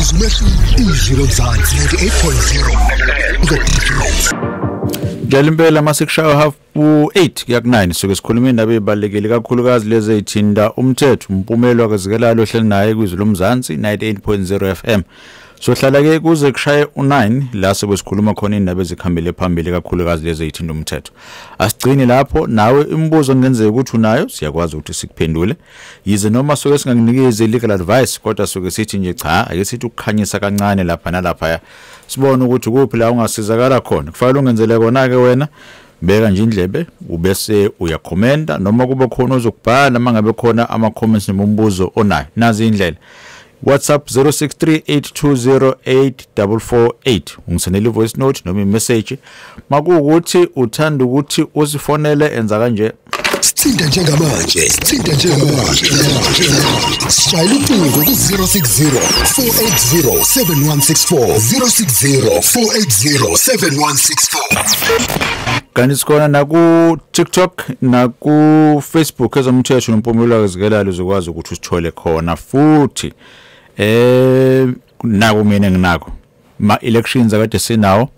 Izilo Mzansi 98.0. Njalo masikushayo half u8 kuya ku9 suke sikhuluma indaba ezibalekile kakhulukazi lezi ezithinda umthetho umpumelo akazikelalo ohleli naye kwizilo Mzansi 98.0 FM. Sohlala ke kuze kushaye u9 la sokusikhuluma khona indaba ezikhambile phambili kakhulukazi lezi ezithinda umthetho. Asigcini lapho nawe imibuzo ngenzeka ukuthi unayo siyakwazi ukuthi sikuphendule. Yize noma soke singakunikeze legal advice kodwa soke sithi nje cha ake sithi ukukhanyisa kancane lapha nalapha. Sibone ukuthi kuphi la ungasizakala khona. Kufanele ungenzele kona ke wena beka nje indlebe ubese uyakhomenta noma kube khona ozokubhala mangabe khona ama comments nombuzo onayo. Nazi indlela. WhatsApp 0638208448 ungisendele voice note noma message makuukuthi uthanda ukuthi usifonele enza kanje Sithinta njengamanje Shayela ucingo ku 060-480-7164 kanti sikhona na ku TikTok na ku Facebook ezomthetho nompumulo akazikelalo uzokwazi ukuthi usithole khona futhi naku mina nginako ma elections akade sinawo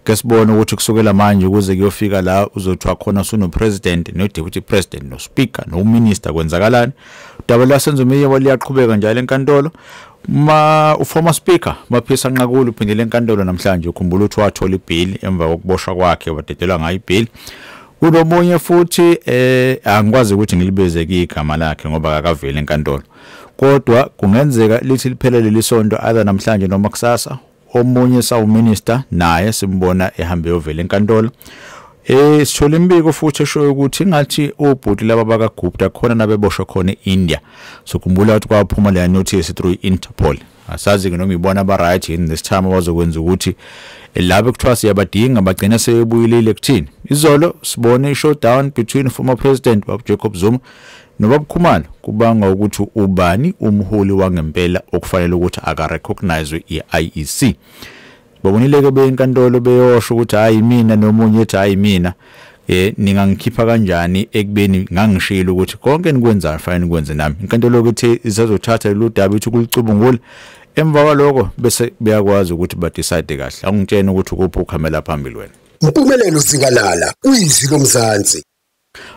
ke sibone ukuthi kusukela manje ukuze kuyofika la uzothwa khona usuno president no deputy president no speaker no minister kwenzakalani udaba lasenzo meya liyaqhubeka njalo enkantolo ma uformer speaker baphisa nqakulu uphindele enkantolo namhlanje ukhumbula ukuthi wathola ibill emva kokuboshwa kwakhe wadedelwa ngayo ibill kunomunye futhi angikwazi ukuthi ngilibeze igama lakhe ngoba akaveli enkantolo kodwa kungenzeka lithi liphelele lisonto either namhlanje noma kusasa omunye sawu minister naye simbona ehambe ovela enkantolo sithola imbiko futhi eshoyo ukuthi ngathi ubhuti laba bakaGupta khona nabeboshwa khona eIndia sokhumbula ukuthi kwaphuma le notice through Interpol asazi noma ibona ba right in this time bazokwenza ukuthi labo kuthiwa siyabadinga bagcina sebuyile electini izolo sibone showdown between former president Bob Jacob Zuma noBaba Khumalo kubanga ukuthi ubani umholi wangempela okufanele ukuthi aka recognize iIEC babonile ke beyinkantolo beyosho ukuthi hayi mina nomunye ethi hayi mina ningangikhipha kanjani ekubeni ngangishilo ukuthi konke nikwenzayo fanele nikwenze nami inkantolo ukuthi izazothatha lo daba ukuthi kulicubungula emva kwaloko bese beyakwazi ukuthi ba decide kahle angitshena ukuthi kuphi ukhamela phambili wena Impumelelo Zikalala uyizilo Mzansi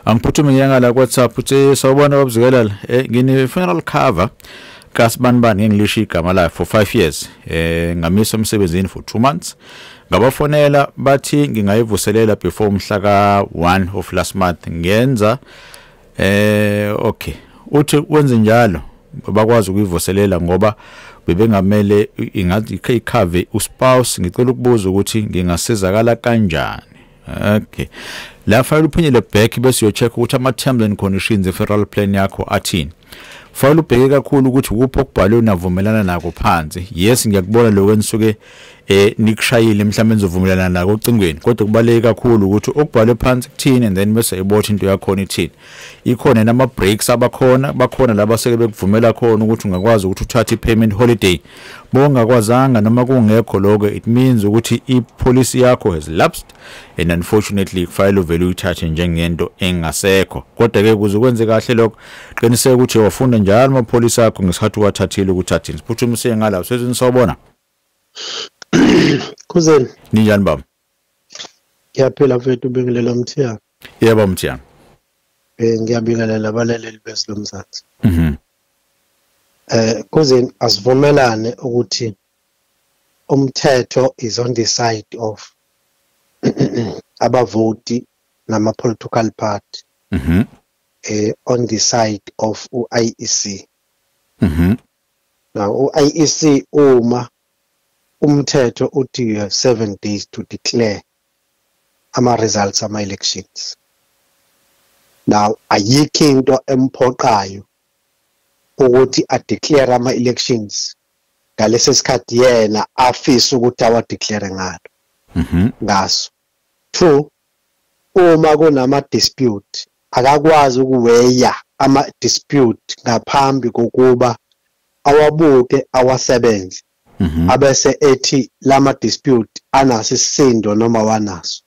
Angiphuthume ngiyangala WhatsApp uthi sawubona babuzikelala ngine funeral cover kaSibanibani ngilisho igama la for 5 years ngamisa umsebenzini for 2 months ngabafonela bathi ngingayivuselela before umhla ka1 of last month ngenza okay uthi wenze njalo bakwazi ukuyivuselela ngoba bebengamele ingathi ikhave uspouse ngicela ukubuza ukuthi ngingasizakala kanjani okay la file uphinyele back bese uyocheck ukuthi ama terms and conditions e-federal plan yakho athini file ubheke kakhulu ukuthi ukuphi okubhalwe unavumelana nako phansi yes ngiyakubona lokho enisuke nikushayile mhlawumbe nizovumelana nako ocingweni kodwa kubaleke kakhulu ukuthi okubhalwe phansi kuthini and then bese ibotha into yakho ithini ikhona nama breaks bakhona laba seke bekuvumela khona ukuthi ungakwazi ukuthi uthathe i-payment holiday bongakwazanga noma kungekho lokho it means ukuthi i-policy yakho has lapsed and unfortunately kufanele uvele uyithathe njengento engasekho kodwa ke kuze kwenze kahle lokho qiniseka ukuthi wafunda njalo amapolisi akho ngesikhathi wathathile ukuthathini siphuthuma sengala sezini sawubona Kuzeni ninjani baba Ngiyaphila mfethu ubingelela Mthiyana Yebo Mthiyana ngiyabingelela abalaleli bezilo Mzansi Kuzeni asivumelane ukuthi umthetho is on the side of abavoti nama political party on the side of IEC now IEC uma umthetho uthi you have 7 days to declare ama results ama elections now ayikho into emphoqayo ukuthi a declare ama elections ngalesi sikhathi yena afisa ukuthi awa declare ngalo ngaso 2 uma kunama dispute akakwazi ukuweya ama dispute ngaphambi kokuba awabuke awasebenze abese ethi lama dispute anaso isisindo noma wanaso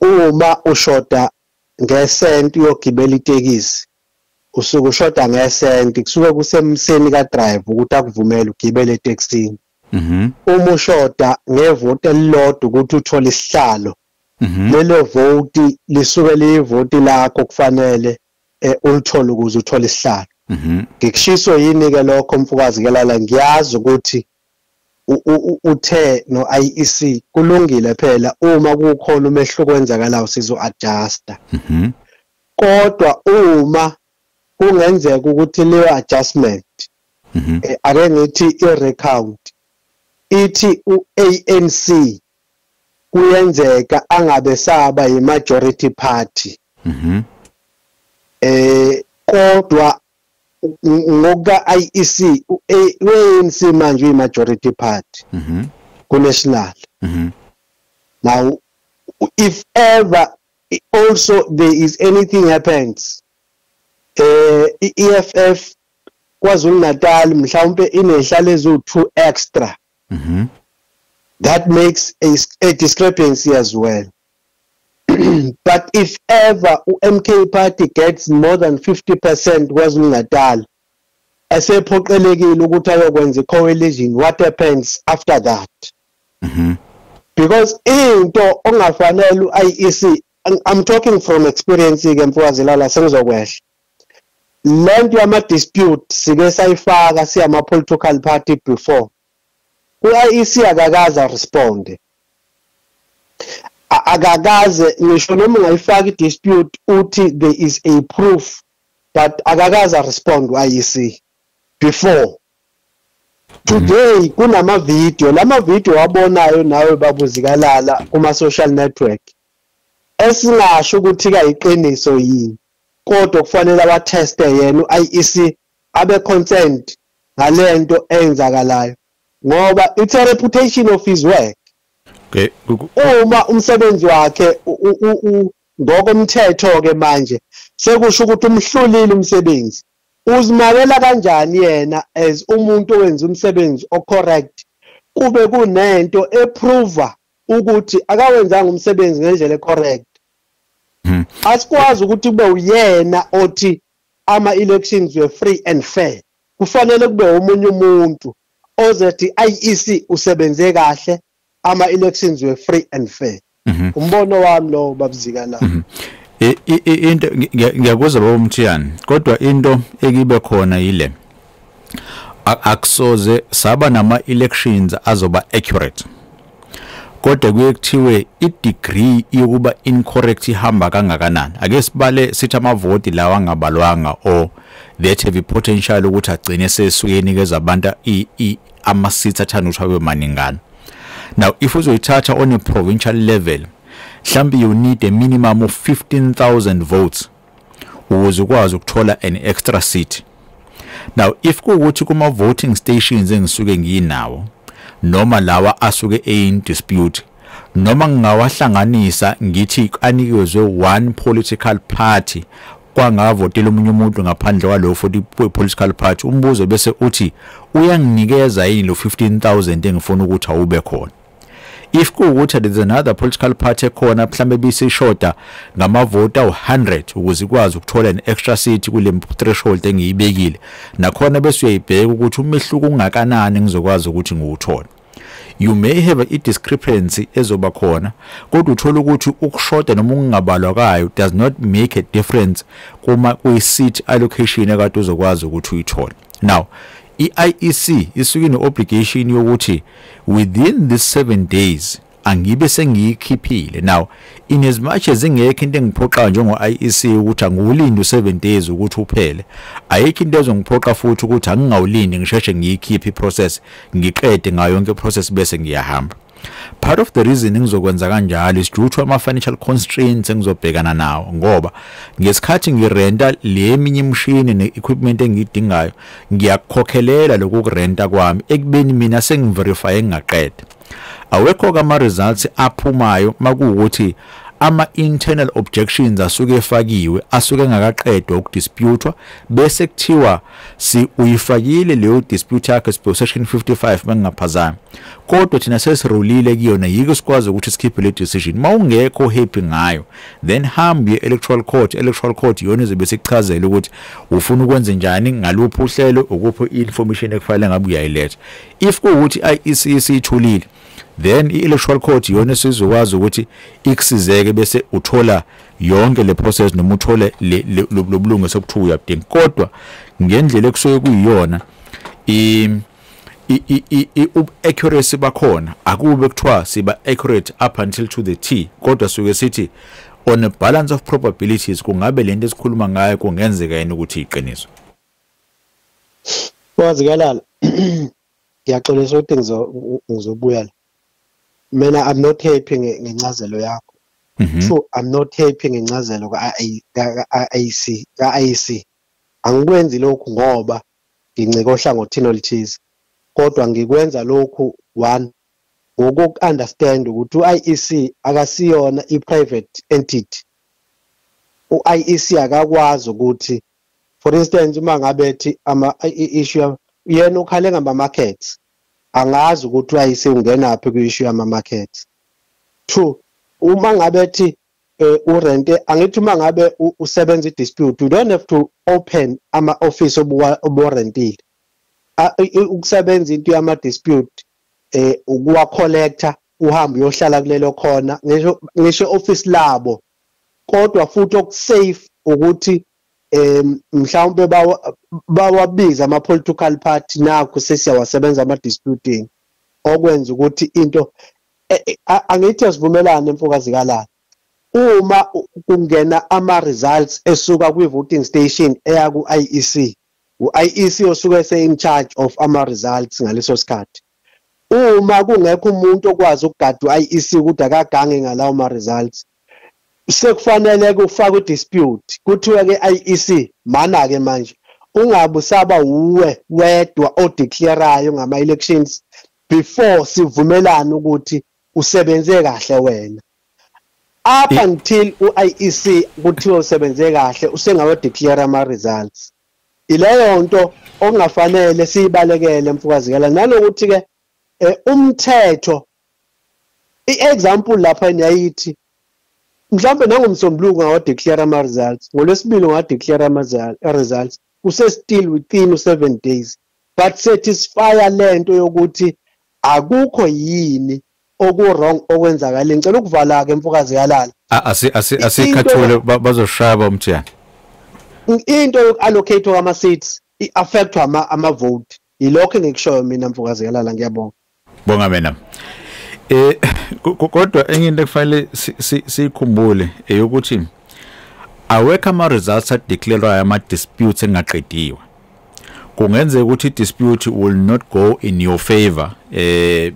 uma ushoda ngesenti yogibela itekisi usuke ushoda ngesenti kusuke kusemseni ka drive ukuthi akuvumele ugibele eTaxini. Uma ushoda ngevoti elilodwa ukuthi uthole isihlalo, lelo vote lisuke livote lakho kufanele ulithole ukuze uthole isihlalo. Ngikushiso yini ke lokho mfukazi ke lala ngiyazi ukuthi uthe no IEC kulungile phela uma kukhona umehluko wenzakalayo sizo adjusta. Kodwa uma kungenzeka ukuthi leyo adjustment ake ngithi i-recount ithi u-ANC kuyenzeka angabe saba yi-majority party kodwa ngokuka IEC u-ANC manje uyi-majority party ku-national. Now if ever also there is anything happens EFF KwaZulu Natal mhlawumbe inehlalo ezu2 extra, that makes a discrepancy as well. But if ever MK party gets more than 50% KwaZulu Natal esephoqelekile ukuthi ayokwenza coalition, what happens after that? Because into ongafanele uIEC, I'm talking from experience ke mfowethu lala sengizokwehla. Lento yama dispute sike sayifaka siyama political party before. uIEC akakaza respond. Akakaze ngisho noma ungayifaka dispute uthi there is a proof, but akakaza respond uIEC before. Today kunama video, lama video wabonayo nawe babuzikalala kuma social network esingasho ukuthi ka iqiniso yini, kodwa kufanele abatheste yena uIEC abe consent ngalento enzakalayo ngoba it's a reputation of his work. Okay. Uma umsebenzi wakhe ngokomthetho ke manje sekusho ukuthi umhlulile umsebenzi, uzimakela kanjani yena as umuntu owenza umsebenzi ocorrect kube kunento eprova ukuthi akawenzanga umsebenzi ngendlela ecorrect? Asikwazi ukuthi kube uyena othi ama elections were free and fair. Kufanele kube umunye umuntu ozethi IEC usebenze kahle, ama elections were free and fair. Umbono wami lo babuzika la. Into ngiyakuzwa baba Mthiyane, kodwa into ekibe khona yile akusoze saba nama elections azoba accurate, kodwa kuyekuthiwe i-degree yokuba incorrect ihamba kangakanani. Ake sibale sithi amavoti lawa angabalwanga or that have potential ukuthi agcine sesukenikeza abantu ama-seats athanda ukuthi abe maningana. Now if uzoyithatha on a provincial level, mhlambe you need a minimum of 15,000 votes ukuze ukwazi ukuthola an extra seat. Now if kuwukuthi kuma voting stations engisuke nginawo noma lawa asuke in dispute, noma ngingawahlanganisa ngithi anikezwe one political party kwangavotela umunye umuntu ngaphandle kwalo 40 political party, umbuzo bese uthi uyanginikeza yini lo 15,000 engifuna ukuthi awube khona. If kuwukuthi there is another political party khona mhlambe bisishoda ngamavoti awu100 ukuze ikwazi ukuthola an extra seat kule threshold engiyibekile, nakhona bese uyayibheka ukuthi umehluko ungakanani ngizokwazi ukuthi ngiwuthole. You may have a discrepancy ezoba khona, kodwa uthola ukuthi ukushoda noma ungabalwakayo does not make a difference kuma kuyi-seat allocation ekade uzokwazi ukuthi uyithole. Now i-IEC isuke ne-obligation yokuthi within these 7 days angibe sengiyikhiphile. Now in as much as ingekho into engiphoqa njengo-IEC ukuthi angiwulinde u7 days ukuthi uphele, ayikho into ezongiphoqa futhi ukuthi angingawulindi ngisheshe ngiyikhiphe iprocess ngiqede ngayo yonke iprocess bese ngiyahamba. Part of the reason ngizokwenza kanjalo is due to ama-financial constraints engizobhekana nawo, ngoba ngesikhathi ngirenta le minye imishini ne-equipment engiyidingayo ngiyakhokhelela lokurenta kwami ekubeni mina sengiverify ngaqeda. Awekho kama results aphumayo makuwukuthi ama internal objections asuke efakiwe asuke engakaqedwa ukudisputewa bese kuthiwa si uyifakile leyo dispute yakhe section 55 bengaphazami kodwa thina sesirulile kuyona yiko sikwazi ukuthi sikhiphe le decision mawungekho happy ngayo then hambe electoral court yona izobe sikuchazela ukuthi ufuna ukwenza njani ngaluphi uhlelo ukuphi information ekufanele ngabe uyayiletha if kuuthi IEC isithulile then i-electoral court yona sizokwazi ukuthi ikusizeke bese uthola yonke le process noma uthole lobulungu sokuthiwa uyabudinga kodwa ngendlela ekusuke kuyiyona accuracy bakhona akube kuthiwa siba accurate up until to the T kodwa suke sithi on a balance of probabilities kungabe lento esikhuluma ngayo kungenzeka yini ukuthi iqiniso wazikalala ngiyaxolisa ukuthi ngizobuya mina I'm not happy ngencazelo yakho so I'm not happy ngencazelo ka-IEC angikwenzi lokhu ngoba ngincike ohlangothini oluthize kodwa ngikwenza lokhu one ngoku-understand ukuthi u-IEC akasiyona i-private entity u-IEC akakwazi ukuthi for instance uma ngabe ethi issue yena ukhale ngama-markets angazi ukuthi u-IEC ungenaphi ku-issue yama-markets 2 uma ngabe ethi urente angithi uma ngabe usebenza i-dispute you don't have to open ama-office oborentile ukusebenza into yama-dispute ukuwa collector uhambe uyohlala kulelo khona ngisho office labo kodwa futhi okusafe ukuthi mhlawumbe bawabiza ama political party nakho sesiyawasebenza ama disputing okwenza ukuthi into angithi sivumelane mfokazi kalala uma kungena ama results esuka kwi voting station eya ku IEC u-IEC osuke ese in charge of ama results ngaleso sikhathi uma kungekho umuntu okwazi ukugada u-IEC ukuthi akagange ngalawo ma results sekufanele kufakwe dispute kuthiwa ke IEC mana ke manje ungabe usaba uwe wedwa odeclareayo ngama elections before sivumelana ukuthi usebenze kahle wena up until u-IEC kuthiwa usebenze kahle usengawe declare ama results ileyo nto ongafanele siyibalekele mfukazikela nalokuthi ke umthetho i-example lapha niyayithi mhlawumbe nangomsombuluko ngawa declare ama results ngolwesibili ngawa declare ama results use still within 7 days but satisfy lento yokuthi akukho yini oku-wrong okwenzakala ngicela ukuvala ke mfokazi yalala asikhathule bazoshaba umthiyana into yoku-allocate kwama-seats i-affect ama-vote yilokho engikushoyo mina mfokazi yalala ngiyabonga bonga mina kodwa enye into ekufanele sikhumbule eyokuthi awekho ama results adeclarewayo ama disputes engaqediwe kungenzeka ukuthi dispute will not go in your favor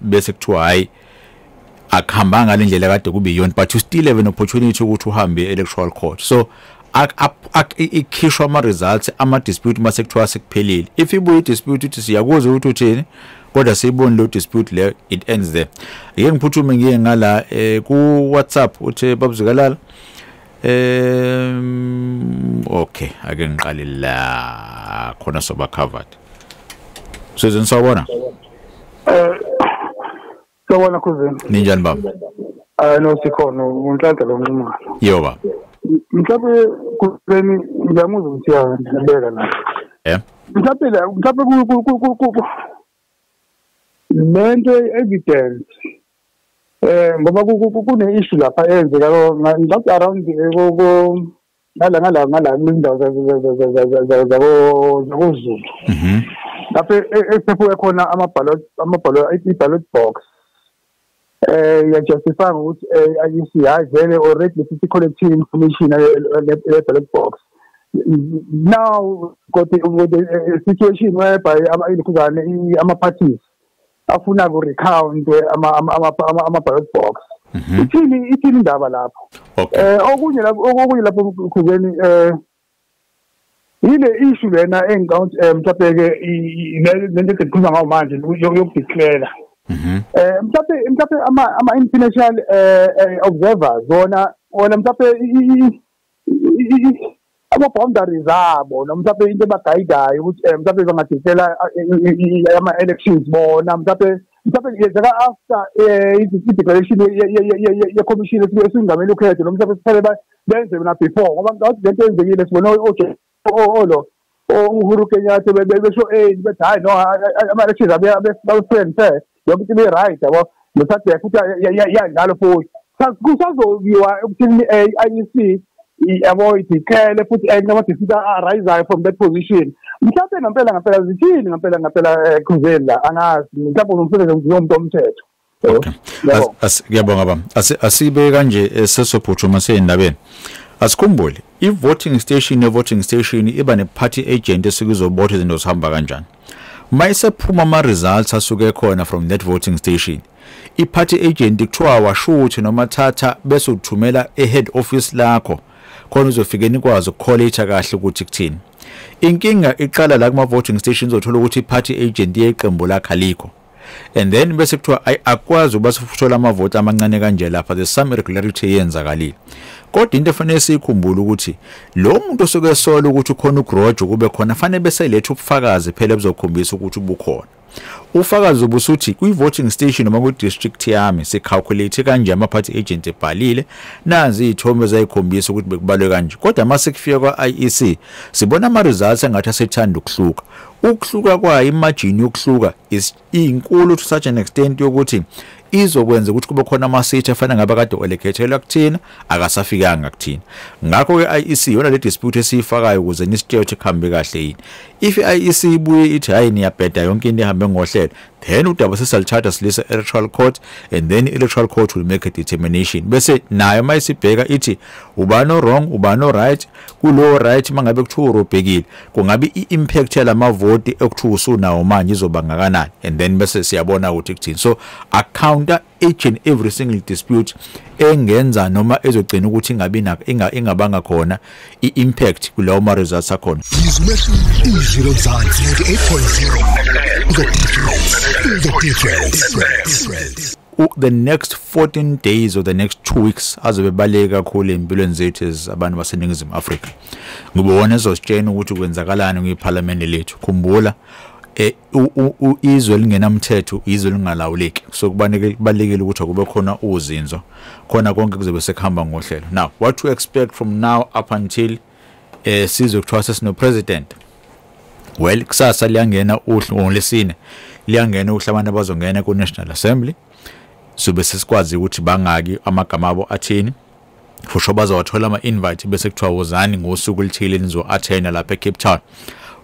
bese kuthiwa hayi akuhamba ngalendlela kade kube yona but you still have an opportunity ukuthi uhambe electoral court so ikhishwa ama results ama dispute mase kuthiwa sekuphelile if ibuye dispute uthi siyakuza ukuthi uthini kodwa siyibone lo dispute le it ends there yeke ngiphuthume ngiye ngala ku WhatsApp uthi babuzikalala okay ake ngiqale la khona soba covered sizwe nisawubona sawubona kuzini ninjani baba no sikhona unhlanhla lo mncane yoba mhlawumbe kuzeni ngiyamuza ukuthi yabeka la mhlawumbe lento evidence ngoba kune issue lapha eyenzeka ngathi around ngala indawo zakozulu lapha esephuke khona i-ballot box yajustify ukuthi IEC hayi vele already collecting information le-ballot box now got the situation whereby ama-parties afuna ku recount ama ballot box ithini indaba lapho okunye lapho kuzeni ile issue lena engicount mhlawumbe ke lento esikhuluma ngayo manje yokudeclare mhlawumbe ama international observers bona wena mhlawumbe ama-boundaries abo noma mhlawumbe into ebaguidayo ukuthi mhlawumbe bangadicela ama-elections bona mhlawumbe yenzeka after i-declaration ye-commission esingamele ukhetho noma mhlawumbe kufanele benze na before ngoba ngathi lento yenzekile sibona lo Uhuru Kenyatta besho bethi hayi no ama-elections abe-friend fair yonke into ibe-right yabo noSADC futhi yadlala futhi kusazobiwa ukuthini i-IEC avoid ikhele futhi noma defeat arise from that position mhlawumbe ngempela zithini ngempela Khuzeni la angazi mhlawumbe umsebenzi ngomuntu omthetho. Okay. Ngiyabonga baba. Asibe kanje sesophuthuma sendabeni. Asikhumbule i-voting station iba ne-party agent esikuzobotha izinto zihamba kanjani. Mayisephuma ama-results asuke khona from that voting station. I-party agent kuthiwa washuthi noma thatha bese uthumela e-head office lakho khona uzofike nikwazi ukucollate kahle ukuthi kuthini. Inkinga iqala la kuma voting stations uzothola ukuthi i-party agent yeqembu lakho alikho. And then bese kuthiwa akwazi ubasifuthola amavoti amancane kanje lapha there's some irregularity eyenzakalile. Kodwa into efanele sikhumbule ukuthi lo muntu osuke esola ukuthi ukhona ugrojo kube khona fanele bese letha ubufakazi phela bezokhombisa ukuthi ubukhona. Ufakazi ubusuthi kwi-voting station noma ku-district yami si-calculate kanje ama-party agent ebhalile nazi iy'thombe zayikhombisa ukuthi bekubalwe kanje kodwa mase kufika kwa-IEC sibona ama-results engathi asethanda ukuhluka. Ukuhluka kwayo imagine yokuhluka inkulu to such an extent yokuthi izokwenza ukuthi kube khona ama-seat afana ngabe kade olekhethelwa kuthina akasafikanga kuthina. Ngakho ke IEC yona le dispute esiyifakayo ukuze nisitshele ukuthi kuhambe kahle yini. If IEC ibuye ithi hayi niyabheda yonke into ihambe ngohlelo then udaba sesalithatha silisa electoral court and then electoral court will make a determination bese nayo mayisibheka ithi ubano wrong ubano right kulo right mangabe kuthiwa urobhekile kungabe i-impact yalama vote ekuthiwa usunawo manje izoba ngakanani and then bese siyabona ukuthi kuthini. So counter each and every single dispute engenza noma ezogcina ukuthi ingabanga khona i-impact kulawo ma results akhona. Izilo Mzansi 98.0 The next 14 days or the next 2 weeks azobe baleka kakhulu empilweni zethu abantu baseNingizimu Afrika. Ngibona ezositshena ukuthi kwenzakalani kwiParliament lethu. Khumbula izwe lingenamthetho izwe lingalawuleki so kubalekile ukuthi kube khona uzinzo khona konke kuzobe sekuhamba ngohlelo. Now what to expect from now up until sizwe kuthiwa sesino president? Well kusasa liyangena uhlu lesine liyangena uhlu abantu abazongena ku National Assembly sobe sesikwazi ukuthi bangaki amagama abo athini fusho bazawathola ama invite bese kuthiwa wozani ngosuku lithile nizo attend lapha eCape Town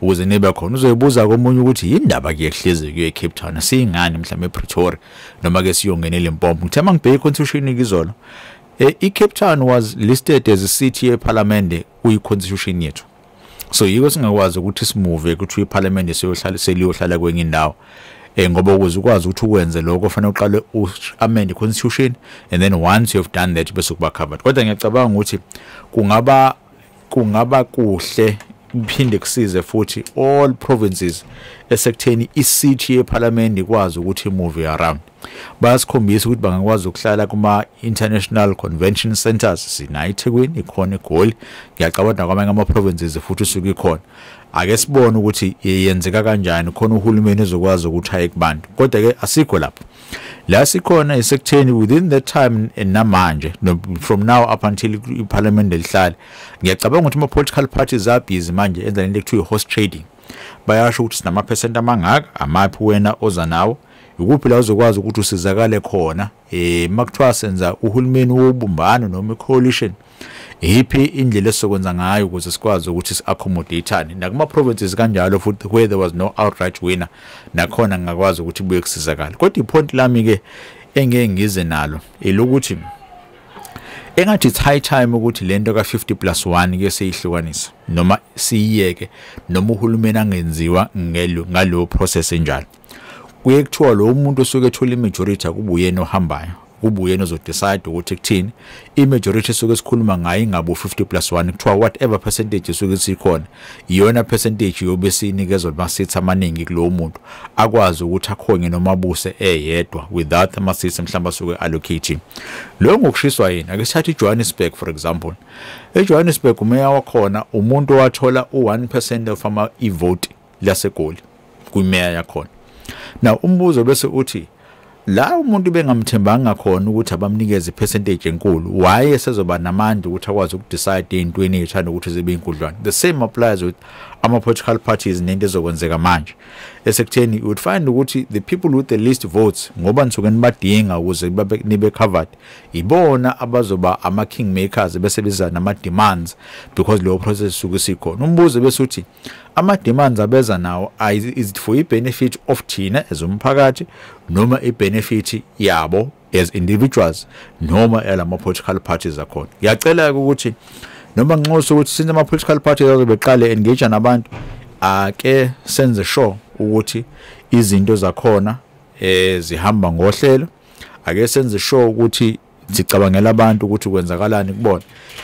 ukuze nibe khona uzoyibuza komunye ukuthi yindaba kuyehleze kuye eCape Town singani mhlawumbe ePretoria noma ke siyongenele eMpompo. Ngithema ngibheke iconstitution ikizolo iCape Town was listed as a city eParliament kuyi-constitution yethu. So yiko singakwazi ukuthi simove ukuthi iParliament seliyohlala kwenye indawo ngoba ukuze ukwazi ukuthi ukwenze lokho kufanele uqale amend iconstitution and then once you've done that bese kuba covered. Kodwa ngiyacabanga ukuthi kungaba kuhle iphinde kusize futhi all provinces esekutheni i-city yeParliament ikwazi ukuthi move around. Basikhombisa ukuthi bangakwazi ukuhlala kuma international convention centers sina eThekwini ikhona eGoli ngiyacabanga kwamanye ama provinces futhi usuke ikhona. Ake sibone ukuthi yenzeka kanjani khona uhulumeni ezokwazi ukuthi haye kubantu kodwa ke asikho lapho la sikhona isekutheni within that time namanje from now up until iParliament lihlale. Ngiyacabanga ukuthi ama political parties are busy manje enza into ekuthiwa horse trading bayasho ukuthi sinama percent amangaka amaphi wena oza nawo ukuphi la uzokwazi ukuthi usizakale khona makuthiwa senza uhulumeni wobumbano noma i-coalition iphi indlela esokwenza ngayo ukuze sikwazi ukuthi si-accommodateane nakuma provinces kanjalo futhi where there was no outright winner nakhona ngakwazi ukuthi buye kusizakala. Kodwa ipoint lami ke engeke ngize nalo elokuthi engathi it's high time ukuthi lento ka50+1 ke seyihlukanisa noma siyiyeke noma uhulumeni angenziwa ngalo process enjalo. Kuye kuthiwa lo umuntu osuke ethola imajority akubuyena ohambayo kubuye nozodecide ukuthi kuthini i-majority suke sikhuluma ngayo ingabo 50+1 kuthiwa whatever percentage suke sikhona iyona percentage yobe sinikezwe ama-seats amaningi kulowo muntu akwazi ukuthi akhonge noma abuse eyedwa without ama-seats mhlawumbe asuke allocate lo ngokushiswa yini ake sithathe iJohannesburg for example eJohannesburg umeya wakhona umuntu wathola u1% of ama-vote laseGoli kumeya yakhona now umbuzo bese uthi la umuntu bengamthembanga khona ukuthi abamnikeze percentage enkulu waye sezoba namandla ukuthi akwazi ukudecide intweni ethanda ukuthi zibe inkudlwana the same applies with ama political parties nento ezokwenzeka manje esekutheni you would find ukuthi the people with the least votes ngoba nisuke nibadinga ukuze nibe covered ibona abazoba ama kingmakers besebenzisa nama demands because leyo process suke sikhona umbuzo bese uthi ama demands abeza nawo is it for i benefit of thina as umphakathi noma i benefit yabo as individuals noma elama political parties akhona ngiyacela ukuthi noma nxoso ukuthi since ama political parties azobeqale engage nabantu ake senze sure ukuthi izinto zakhona zihamba ngohlelo ake senze sure ukuthi sicabangela abantu ukuthi kwenzakalani kubona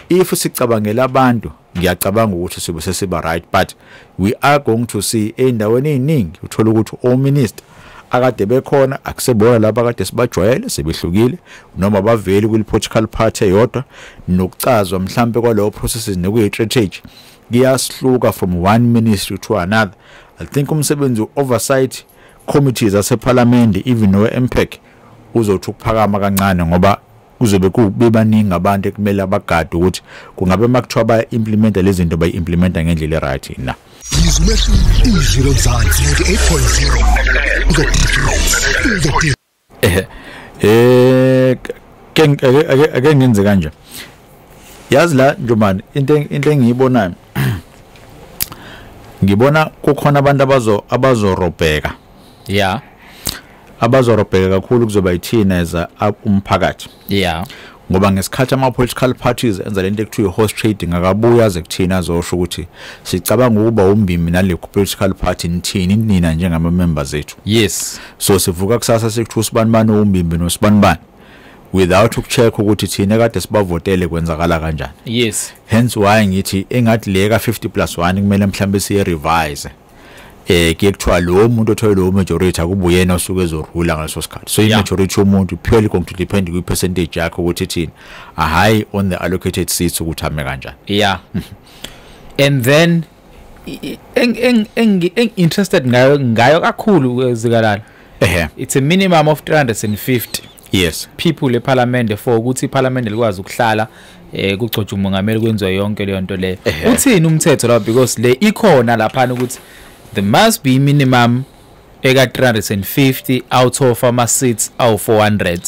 if sicabangela abantu ngiyacabanga ukuthi sibe sesiba right but we are going to see endaweni eziningi uthola ukuthi o minister akade bekhona akusebona lapha kade sibajwayele sebehlukile noma baveli kwi political party eyodwa nokucazwa mhlambe kwaleyo processes nekuyi strategy kuyasihluka from one ministry to another I think umsebenzi oversight committees ase parliament even no MPEC uzothi ukuphakama kancane ngoba kuzobe kubebaningi abantu ekumele abagade ukuthi kungabe makuthiwa ba implement lezi zinto bayi implementa ngendlela eright na izimehlo izilo zansi 8.0 ake ngenze kanje yazi la njomani into engiyibonayo ngibona kukhona abantu abazorobheka yeah abazorobheka kakhulu kuzoba yithina eza umphakathi yeah ngoba ngesikhathi ama political parties enza lento ekuthiwa horse trading akabuya aze kuthina azosho ukuthi sicabanga ukuba umbimbi nale political party nithini nina njengama members ethu yes so sivuka kusasa sekuthiwa sibanibani umbimbi nosibanibani without ukucheck ukuthi thina kade sibavotele kwenzakala kanjani yes hence why ngithi engathi leka 50+1 kumele mhlambe siye revise kuye kuthiwa lo muntu othola lo majority akubuyena osuke ezorula ngaleso sikhathi so i majority yomuntu purely going to depend kwi percentage yakho ukuthi thina a high on the allocated seats ukuthi ame kanjani yeah and then interested ngayo kakhulu zikalala it's a minimum of 350 yes people eParliament for ukuthi iParliament likwazi ukuhlala kugcotshwa umongameli kwenziwa yonke leyo nto le uthini umthetho la because le ikhona lapha ukuthi there must be minimum eka 350 out of ama seats aw 400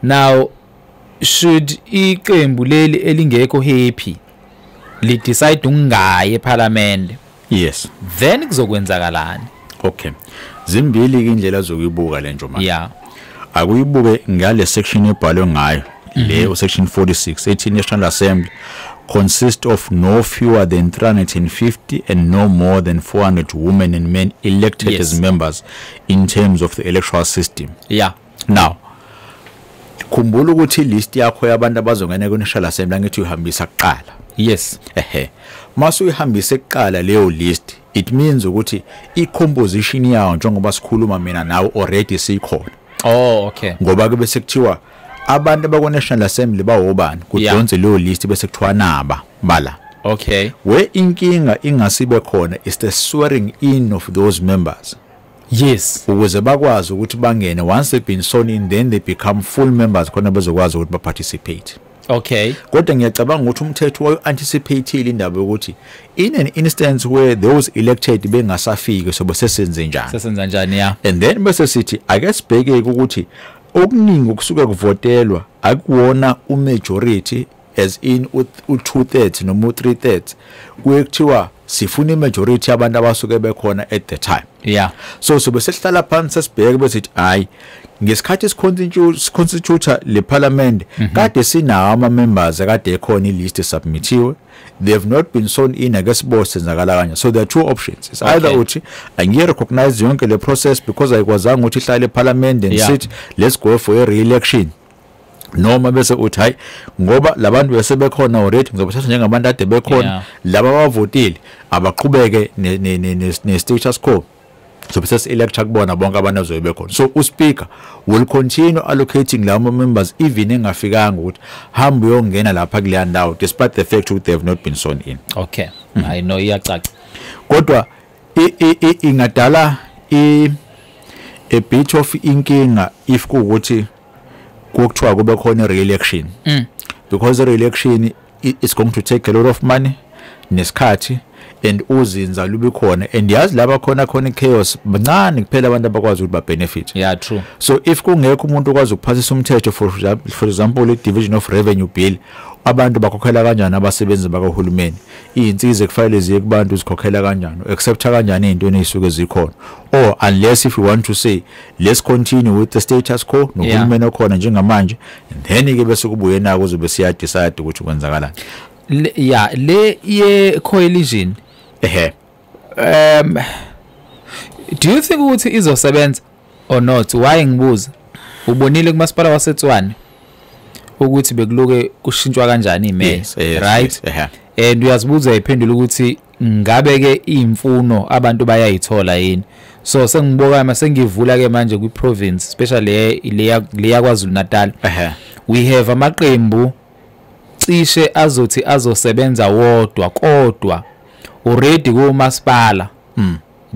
now should iqembu leli elingekho happy li decide ungaye eParliament yes then kuzokwenzakalani okay zimbili indlela zokuyibuka le njoma yeah akuyibuke ngale section ebhalwe ngayo le section 46 ethi National Assembly consists of no fewer than 350 and no more than 400 women and men elected as members in terms of the electoral system yeah now khumbula ukuthi list yakho yabantu abazongena ku National Assembly ngithi uhambisa kuqala yes masu ihambise kuqala leyo list it means ukuthi I composition yawo njengoba sikhuluma mina nawe already sikhona oh okay ngoba kube sekuthiwa abantu abakwa National Assembly bawobani kudonse leyo list bese kuthiwa naba bala okay we inkinga ingasibe khona is the swearing in of those members yes ukuze bakwazi ukuthi bangene once they've been sworn in then they become full members khona bezokwazi ukuthi participate okay kodwa ngiyacabanga ukuthi umthetho wayo anticipate indaba yokuthi in an instance where those elected bengasafiki sobe sesenze njani yeah and then bese sithi ake sibheke ukuthi okuningi okusuka kuvotelwa akuwona umajority as in u2/3 noma u3/3 kuyekuthiwa sifuna imajority abantu abasuke bekhona at the time yeah so sobe sesihlala phansi sibheke bese hayi ngesikhathi siconstitute le parliament kade sinawo ama members kade ekhona ilist submitiwe they have not been sworn in ake sibo senzakala kanje so there are two options it's either uthi angiye recognize yonke le process because ayikwazanga ukuthi ihlale eParliament and sit let's go for a re-election noma bese uthi hayi ngoba labantu bese bekhona already ngizobathatha njengabantu ade bekhona laba bavotile abaqhubeke ne status quo so bese electure kubona bonke abantu azobe bekhona so uSpeaker will continue allocating labo members even engafikanga ukuthi hamba uyongena lapha kuleya ndawo despite the fact that they have not been sworn in. Okay. I know iyacaca. Kodwa ingadala a bit of inkinga if kuukuthi kuthiwa kube khona re-election because re-election is going to take a lot of money nesikhathi and uzinza lubi khona and yazi laba khona chaos bancane kuphela abantu abakwazi ukuthi ba benefit. Yeah, true. So if kungekho umuntu okwazi ukuphasisa umthetho for example i-division of revenue bill abantu bakhokhela kanjani abasebenzi bakahulumeni izinsiza kufanele ziye kubantu zikhokhela kanjani accept kanjani into ezisuke zikhona or unless if you want to say let's continue with the status quo nohulumeni okhona njengamanje and then ke bese kubuye nako uzobe siya decide ukuthi kwenzakalani. Le ye coalition do you think ukuthi izosebenza or not? Why ngibuza ubonile kumasipala waseTswane ukuthi bekuloke kushintshwa kanjani imayor, right? And uyazibuza iphendula ukuthi ngabe ke imfuno abantu bayayithola yini. So sengiboka mase ngivula ke manje kwi province especially le KwaZulu Natal we have amaqembu cishe azothi azosebenza wodwa kodwa already ku masipala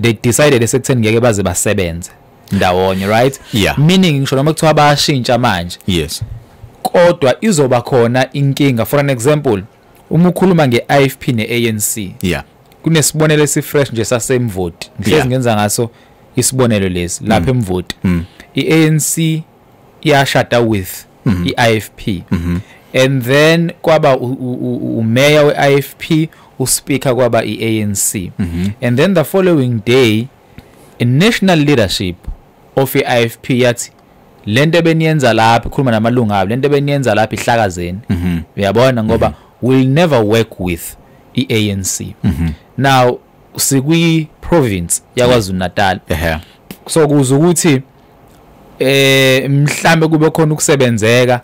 they decided esekutheni ngeke baze basebenze ndawonye, right? Meaning ngisho noma kuthiwa bayashintsha manje kodwa izoba khona inkinga. For an example uma ukhuluma ngeIFP neANC kunesibonelo esifresh nje sasemvoti ngihlezi ngenza ngaso isibonelo lesi lapha emvoti iANC yashada with iIFP and then kwaba umayor weIFP uSpeaker kwaba iANC and then the following day a national leadership of iIFP yathi lento beniyenza lapha khuluma namalunga abo lento beniyenza lapha ihlakazeni uyabona ngoba will never work with iANC. Now sikwi province yaKwaZulu Natal so kuza ukuthi mhlambe kube khona ukusebenzeka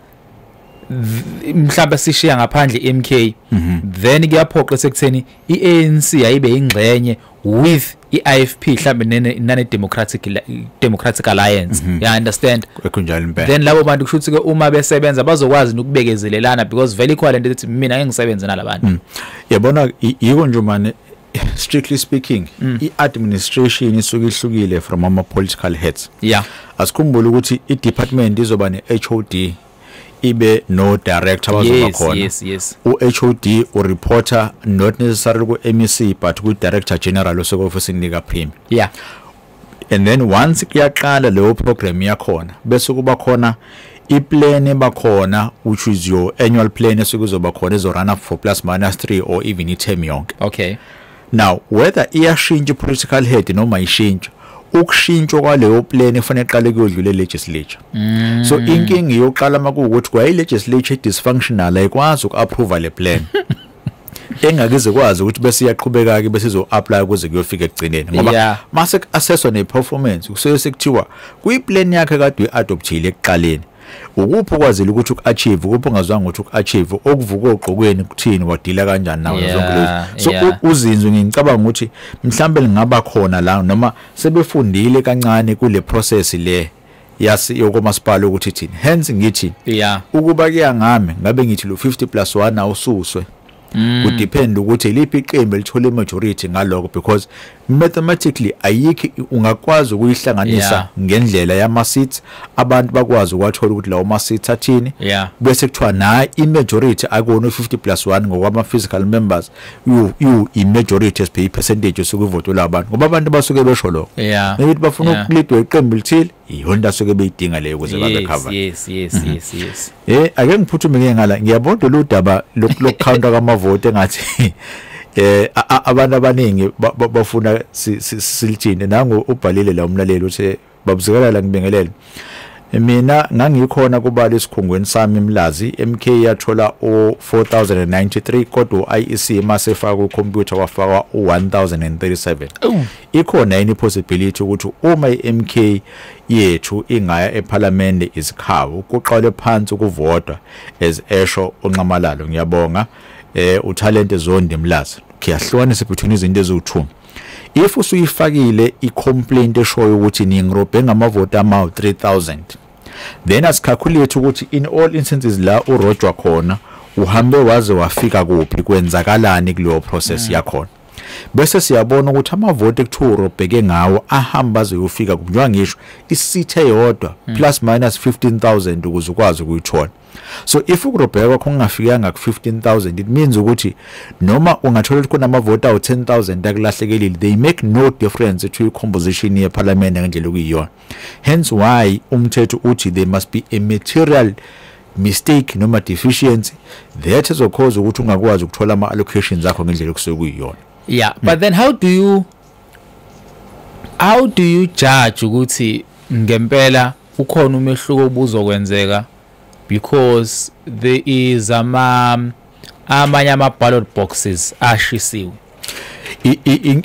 mhlawumbe sishiya ngaphandle MK then kuyaphoqa sekutheni iANC ayibe ingxenye with iIFP mhlawumbe nane democratic alliance. You understand? Then labo bantu kushuthi ke uma besebenza bazokwazi ukubekezelelana because vele ikhona lento ethi mina ngisebenza nalabantu. Yabona yiko nje manje strictly speaking iadministration isuke ihlukile from ama political heads. Asikhumbule ukuthi idepartment izoba neHOD ibe no director abazoba khona. uHOD ureporter not necessarily ku MEC but ku director general oseko office nika prime. And then once kuyaqala leyo program yakhona bese kuba khona iplan ebakhona which is your annual plan esikuzoba khona ezo run up for plus minus 3 or even i-term yonke. Okay. Now whether iyashintsha political head noma ishintsha ukushintshwa kwaleyo plan efanele iqale kuyodlula legislature. So inkingi yokuqala makuwukuthi kwa legislature dysfunctional ayikwazi ukuapprove le plan engakize kwazi ukuthi bese iyaqhubeka ke bese izo apply kuze kuyofika ekugcineni ngoba mase assesswa ne performance kusuke sekuthiwa kuyiplan yakhe kade uyiadoptile ekuqaleni ukuphi kwazile ukuthi uachieve ukuphi ongazwanga ukuthi uachieve okuvuka ogqokweni kuthini wadila kanjani nawo zonke lezo. So uzinzo ngicabanga ukuthi mhlambe lingaba khona la noma sebefundile kancane kule process le yasi yokomasipala ukuthi thini hence ngithi ukuba kuyangami ngabe ngithi lo 50+1 awususwe would depend ukuthi liphi iqembu elithola majority ngaloko because mathematically ayikho ungakwazi ukuyihlanganisa ngendlela yama seats abantu bakwazi ukwathola ukuthi lawo ma seats athini bese kuthiwa na i-majority akona 50+1 ngokwama physical members you i-majority as per percentage sokuvoto labantu ngoba abantu basuke besho lokho ukuthi bafuna ukulidwa iqembu lithile ihonda asuke beyidinga leyo ukuze babe cover. Yes. Ake ngiphuthume ngengala ngiyabona lo daba lokucounta kamavote engathi abantu abaningi bafuna silithini nango ubhalile la umlaleli uthi babuzekela la ngibingelele mina ngangikhona kubala isikhungweni sami Mlazi MK yathola o4093 kodwa IEC masefaka ku computer wafaka u1037 ikhona yini possibility ukuthi uma iMK yethu ingaya eParliament isikhawu kuqale phansi ukuvotwa as esho uNqamalalo ngiyabonga uTalente Zondi Mlazi kuyahlukanisa between izinto eziwu2 if usuyifakile icomplaint eshoyo ukuthi ningirobhe ngamavoti ama 3000 then asicalculate ukuthi in all instances la urojwa khona uhambe waze wafika kuphi kwenzakalani kuleyo process yakhona bese siyabona ukuthi amavoti ekuthiwa urobheke ngawo ahamba azeyofika kunjwa ngisho isithe yodwa plus minus 15000 ukuze ukwazi ukuyithola so if ukurobheka kwakho kungafikanga ku 15000 it means ukuthi noma ungathola ukuthi kunamavoti awu 10000 akulahlekelile they make no difference to composition ye parliament ngendlela okuyiyona hence why umthetho uthi there must be a material mistake noma deficiency that ezokhoza ukuthi ungakwazi ukuthola ama allocations akho ngendlela okusuke kuyiyona. Yeah, but then how do you judge ukuthi ngempela ukhona umehluko obuzokwenzeka because there is amanye ama ballot boxes ashisiwe?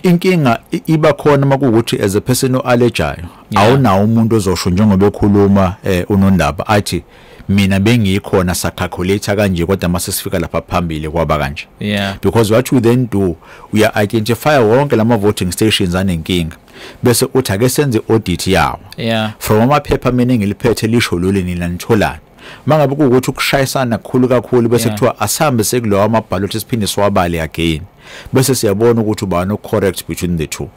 Inkinga iba khona makuwukuthi as a person oalejayo awunawo umuntu ozosho njengoba ekhuluma unondaba athi mina bengikhona sacalculate kanje kodwa mase sifika lapha phambili kwaba kanje because what we then do we identify wonke lama voting stations anenkinga bese uthi ake senze audit yawo from amaphepha mina ngiliphethe lisho lolu nina nitholani mangabe ukuthi ukushayisana kakhulu bese kuthiwa asambe sekulowa amaballot esiphinde siwabale again bese siyabona ukuthi ubani ocorrect between the two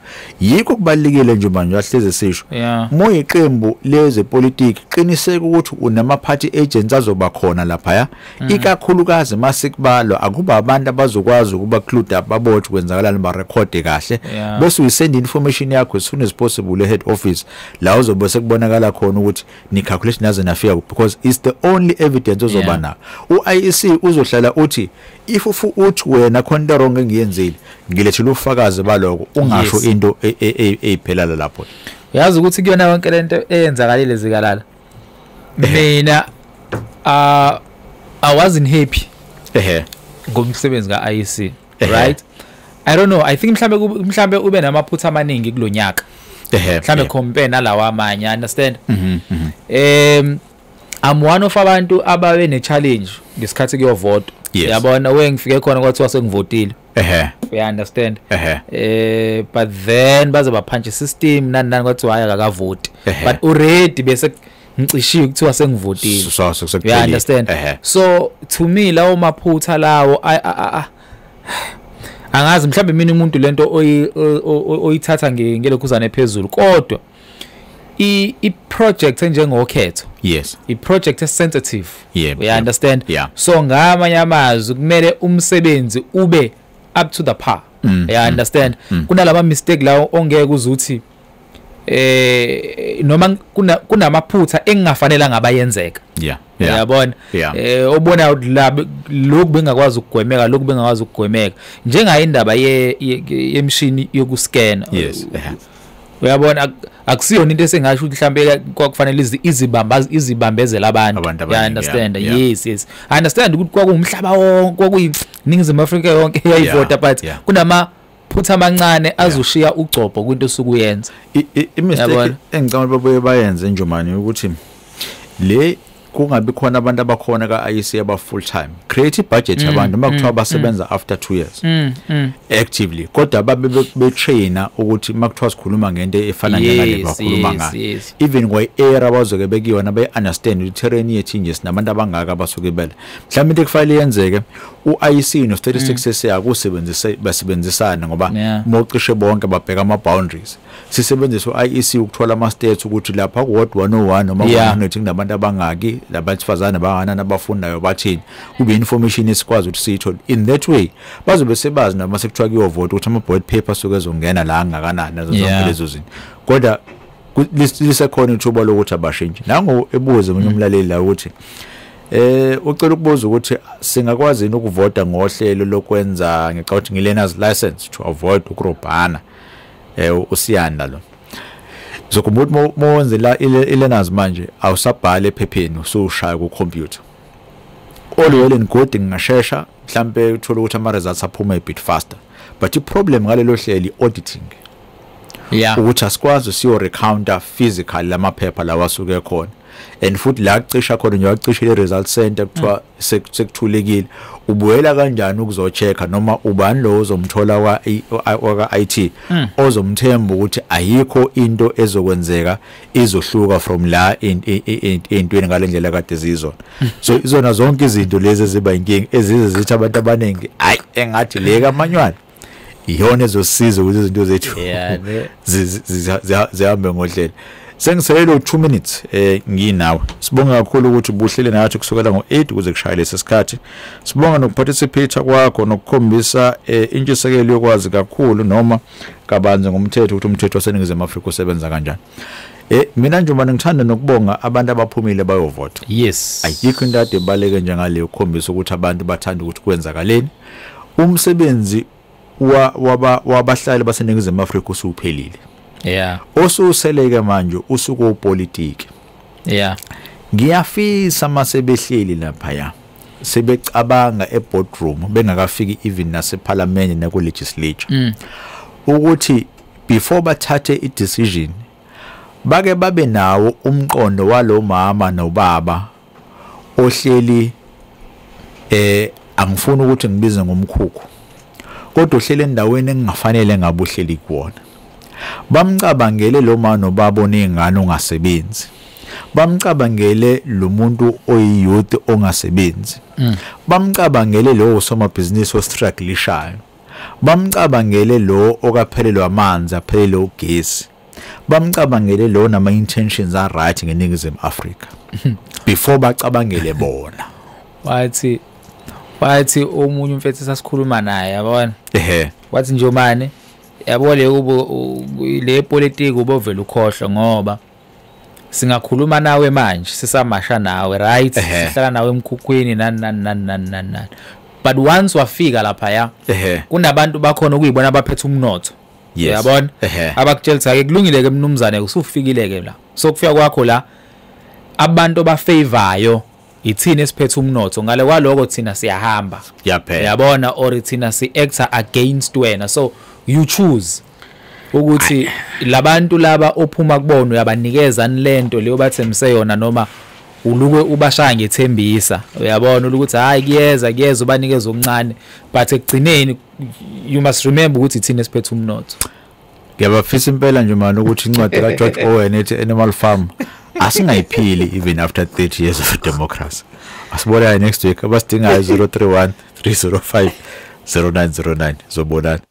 yikho kubalekile nje manje yahleze sisho moya iqembu leze politics qiniseka ukuthi unama party agents azoba khona lapha ya ikakhulukazi masikubalwa akuba abantu abazokwazi ukuba include ababothi kwenzakalana ba record kahle bese uyisend information yakho as soon as possible head office la uzobe sekubonakala khona ukuthi ni calculation nazo nafika because it's the only evidence ozoba na uIEC uzohlala uthi if uthi wena khona wrong ngiyenzile ngilethela ufakazi baloko ungasho into eyiphelala lapho yazi ukuthi kuyona yonke lento eyenzakalile zikalala mina I wasn't happy ngomsebenzi kaIEC right I don't know I think mhlambe ube namaphutha amaningi kulonyaka mhlambe compare nalawa amanye understand I'm one of abantu ababe ne challenge ngesikhathi kuyovoto yabona wengifike khona kwathiwa sengivotile you understand but then baze baphunch system nani kwathiwa haya akavoti but already bese ngicishiwe kuthiwa sengivotile you understand so to me lawo maphutha lawo angazi mhlambe mina umuntu lento oyithatha ngelokhuzana ephezulu kodwa I project njengokhetho I project is sensitive we understand so ngamanye amazwi kumele umsebenzi ube up to the par you understand kunalama mistake la ongeke uzuthi noma kunamaphutha engafanele ngabayenzeka yabona obona lokhu bengakwazi ukugwemeka lokhu bengakwazi ukugwemeka njenga indaba yemshini yokuscanner uyabona akusiyona into esengasho ukuthi mhlambe kwakufanele izibambezela abantu you understand yes I understand ukuthi kwakuumhlaba wonke kwakuyiningizimu Africa yonke yayivota but kunama phutha amancane azoshiya ugcopho kwinto sokuyenza imistake engicabanga babuye bayenze nje manje ukuthi le kungabi khona abantu abakhona kaIEC aba full time create budget abantu makuthiwa basebenza after 2 years actively kodwa babe trainer ukuthi makuthiwa sikhuluma ngento efana njengale bakhuluma ngayo even kwe era abazoke bekiyona be understand ukuthi terrain yethu nje sinabantu abangaka abasuke bela mhlawumbe into kufanele yenzeke uIEC no statistics yakusebenzisa basebenzisana ngoba mocishe bonke babheka ama boundaries sisebenzisa uIEC ukuthola ama states ukuthi lapha ku ward 101 noma kunethi kunabantu abangaki labasifazana banganana abafundayo bathini kube information esikwazi ukuthi siyithole in that way bazobe sebazi noma sekuthiwa kuyovota ukuthi ama board paper sokezongena la ngakanani nazo zonke lezo zinto kodwa lisekhona ithuba lokuthi abashintshe nango ebuze umunye umlaleli la ukuthi ucela ukubuza ukuthi singakwazi ukuvota ngohlelo lokwenza ngicabanga learners license to avoid ukurobhana usiyanda lo so kumuntu mowenze la ilearners manje awusabhale ephepheni usushaya ku computer all well and good ngashesha mhlambe uthola ukuthi ama results aphuma a bit faster but i problem ngalelo hleli auditing ukuthi asikwazi siyo recounter physical lamaphepha lawa asuke khona and futhi la cisha khona nje wacisha le result center kuthiwa sekuthulekile ubuyela kanjani ukuzochecka noma ubani lo uzomthola kwa IT ozomthemba ukuthi ayikho into ezokwenzeka izohluka from la entweni ngalendlela kade zizona so izona zonke izinto lezi eziba inkingi ezize zithi abantu abaningi hayi engathi le kaManywala iyona ezosiza ukuthi izinto zethu zihambe ngohlelo sengiselelo 2 minutes nginawe sibonga kakhulu ukuthi ubuhlele nathi kusukela ngo8 ukuze kushaye lesikhathi sibonga nokuparticipate kwakho nokukhombisa intshisekelo yokwazi kakhulu noma kabanzi ngomthetho ukuthi umthetho waseNingizimu Afrika usebenza kanjani mina nje manje ngithanda nokubonga abantu abaphumile bayovota yes ayikho into ade baleke njengaleyo ukukhombisa ukuthi abantu bathanda ukuthi kwenzakaleni umsebenzi wabahlali baseNingizimu Afrika usuphelile osuseleke manje usuku upolitiki ngiyafisa masebehleli lapha ya sebecabanga eboardroom bengakafiki even naseparliament naku legislature ukuthi before bathathe idecision bake babe nawo umqondo walo mama nobaba ohleli angifuni ukuthi ngibize ngomkhukhu kodwa uhlele endaweni engafanele ngabuhleli kuona bamcabangele lo mama nobaba onengane ongasebenzi bamcabangele lo muntu oyiyouth ongasebenzi bamcabangele lo usomabhizinisi ostrugglishayo bamcabangele lo okaphelelwa amanzi aphelelwe ugesi bamcabangele lo nama intentions are right ngeNingizimu Afrika before bacabangele bona wathi omunye umfethu sasikhuluma naye yabona wathi Njomane yabo le politiki ubovela ukhohlwa ngoba singakhuluma nawe manje sisamasha nawe right sihlala nawe emkhukhwini nani but once wafika lapha ya kunabantu bakhona ukuyibona abaphethe umnotho yabona abakutshela ke kulungile ke mnumzane usufikile ke la so kufika kwakho la abantu bafavorayo ithina esiphethe umnotho ngale kwaloko thina siyahamba yabona or thina si actor against wena so you choose ukuthi labantu laba ophuma kubona uyabanikeza nilento leyo bathemse yona noma uluke ubashaya ngethembisa uyabona ukuthi hayi kuyeza ubanikeza okuncane but ekugcineni you must remember ukuthi thina esiphethe umnotho ngiyabafisa impela nje manje ukuthi incwadi ka George Orwell ethi Animal Farm asingayiphili even after 30 years of democracy asibona next week abasidingayo 031 305 0909 zobonana